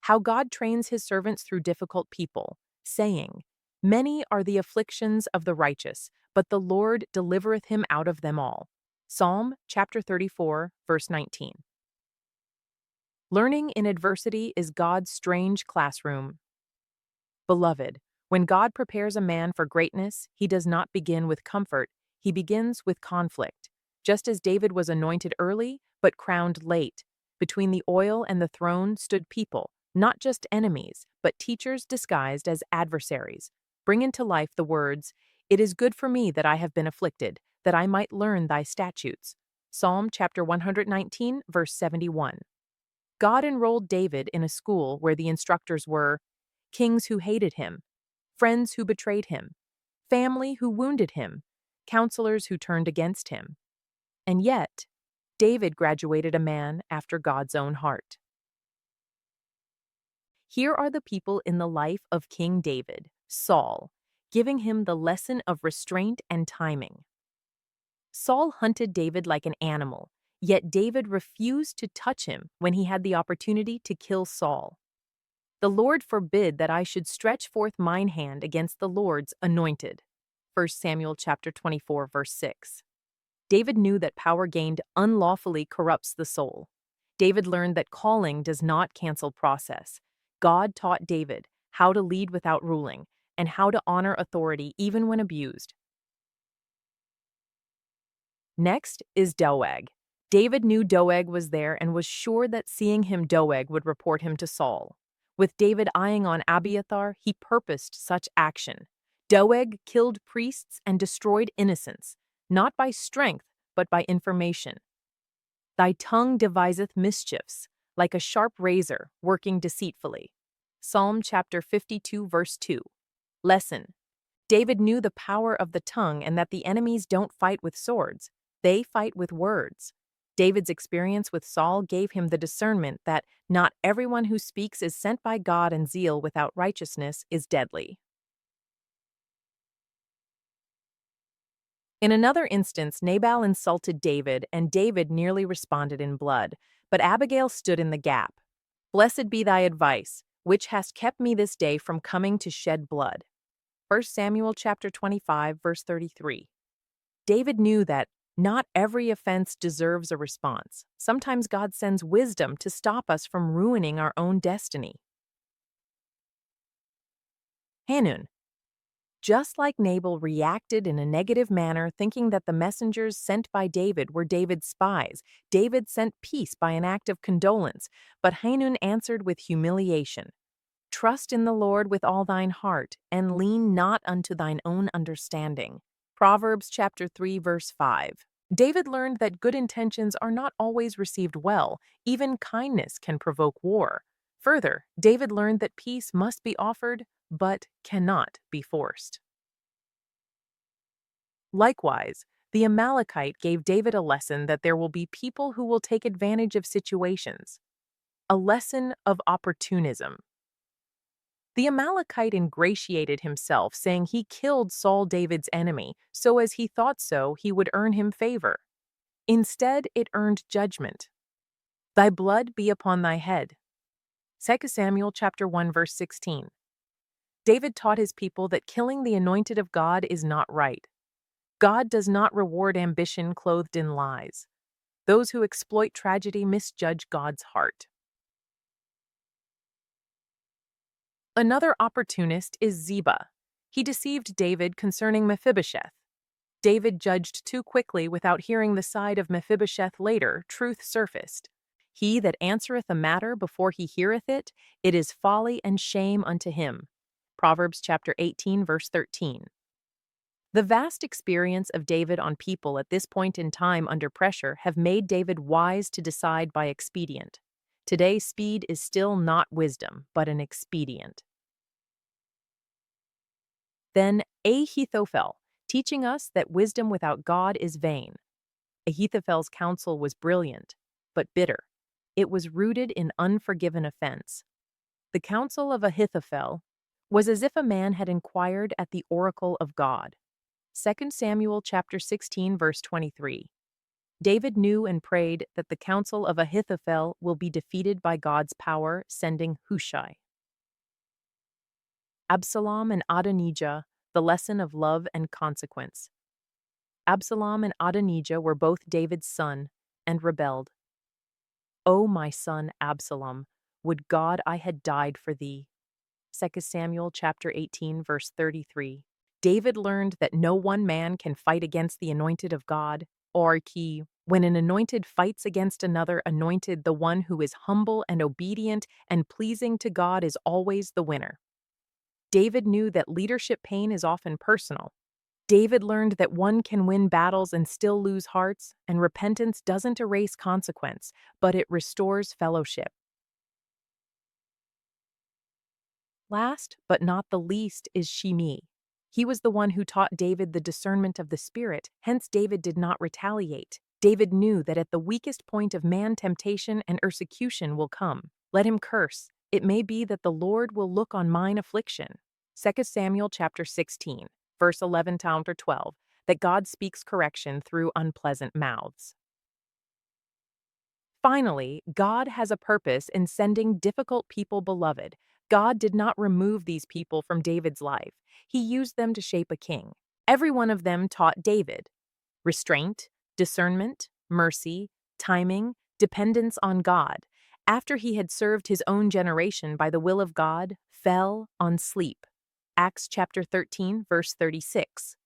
how God trains his servants through difficult people, saying, "Many are the afflictions of the righteous, but the Lord delivereth him out of them all." Psalm chapter 34, verse 19. Learning in adversity is God's strange classroom. Beloved, when God prepares a man for greatness, he does not begin with comfort, he begins with conflict. Just as David was anointed early, but crowned late, between the oil and the throne stood people, not just enemies, but teachers disguised as adversaries. Bring into life the words, "It is good for me that I have been afflicted, that I might learn thy statutes." Psalm chapter 119, verse 71. God enrolled David in a school where the instructors were kings who hated him, friends who betrayed him, family who wounded him, counselors who turned against him. And yet, David graduated a man after God's own heart. Here are the people in the life of King David, Saul, giving him the lesson of restraint and timing. Saul hunted David like an animal, yet David refused to touch him when he had the opportunity to kill Saul. The Lord forbid that I should stretch forth mine hand against the Lord's anointed. 1 Samuel chapter 24, verse 6. David knew that power gained unlawfully corrupts the soul. David learned that calling does not cancel process. God taught David how to lead without ruling and how to honor authority even when abused. Next is Doeg. David knew Doeg was there and was sure that seeing him Doeg would report him to Saul. With David eyeing on Abiathar, he purposed such action. Doeg killed priests and destroyed innocents, not by strength, but by information. Thy tongue deviseth mischiefs, like a sharp razor, working deceitfully. Psalm chapter 52, verse 2. Lesson. David knew the power of the tongue and that the enemies don't fight with swords, they fight with words. David's experience with Saul gave him the discernment that not everyone who speaks is sent by God, and zeal without righteousness is deadly. In another instance, Nabal insulted David, and David nearly responded in blood, but Abigail stood in the gap. "Blessed be thy advice, which hast kept me this day from coming to shed blood." 1 Samuel chapter 25, verse 33. David knew that not every offense deserves a response. Sometimes God sends wisdom to stop us from ruining our own destiny. Hanun. Just like Nabal reacted in a negative manner, thinking that the messengers sent by David were David's spies, David sent peace by an act of condolence, but Hanun answered with humiliation. "Trust in the Lord with all thine heart, and lean not unto thine own understanding." Proverbs chapter 3, verse 5. David learned that good intentions are not always received well. Even kindness can provoke war. Further, David learned that peace must be offered, but cannot be forced. Likewise, the Amalekite gave David a lesson that there will be people who will take advantage of situations. A lesson of opportunism. The Amalekite ingratiated himself, saying he killed Saul, David's enemy, so as he thought so he would earn him favor. Instead, it earned judgment. "Thy blood be upon thy head." 2 Samuel chapter 1, verse 16. David taught his people that killing the anointed of God is not right. God does not reward ambition clothed in lies. Those who exploit tragedy misjudge God's heart. Another opportunist is Ziba. He deceived David concerning Mephibosheth. David judged too quickly without hearing the side of Mephibosheth later. Truth surfaced. "He that answereth a matter before he heareth it, it is folly and shame unto him." Proverbs chapter 18, verse 13. The vast experience of David on people at this point in time under pressure have made David wise to decide by expedient. Today, speed is still not wisdom, but an expedient. Then Ahithophel, teaching us that wisdom without God is vain. Ahithophel's counsel was brilliant, but bitter. It was rooted in unforgiven offense. The counsel of Ahithophel was as if a man had inquired at the oracle of God. 2 Samuel chapter 16, verse 23. David knew and prayed that the counsel of Ahithophel will be defeated by God's power, sending Hushai. Absalom and Adonijah, the lesson of love and consequence. Absalom and Adonijah were both David's son and rebelled. O my son Absalom, would God I had died for thee. 2 Samuel chapter 18 verse 33. David learned that no one man can fight against the anointed of God, or when an anointed fights against another anointed, the one who is humble and obedient and pleasing to God is always the winner. David knew that leadership pain is often personal. David learned that one can win battles and still lose hearts, and repentance doesn't erase consequence, but it restores fellowship. Last but not the least is Shimei. He was the one who taught David the discernment of the Spirit, hence David did not retaliate. David knew that at the weakest point of man temptation and persecution will come. Let him curse. It may be that the Lord will look on mine affliction. 2 Samuel chapter 16, verse 11 to 12, that God speaks correction through unpleasant mouths. Finally, God has a purpose in sending difficult people beloved. God did not remove these people from David's life. He used them to shape a king. Every one of them taught David restraint, discernment, mercy, timing, dependence on God. After he had served his own generation by the will of God, fell on sleep. Acts chapter 13, verse 36.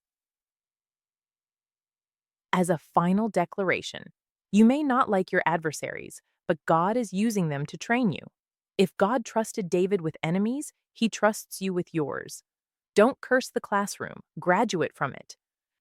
As a final declaration, you may not like your adversaries, but God is using them to train you. If God trusted David with enemies, he trusts you with yours. Don't curse the classroom, graduate from it.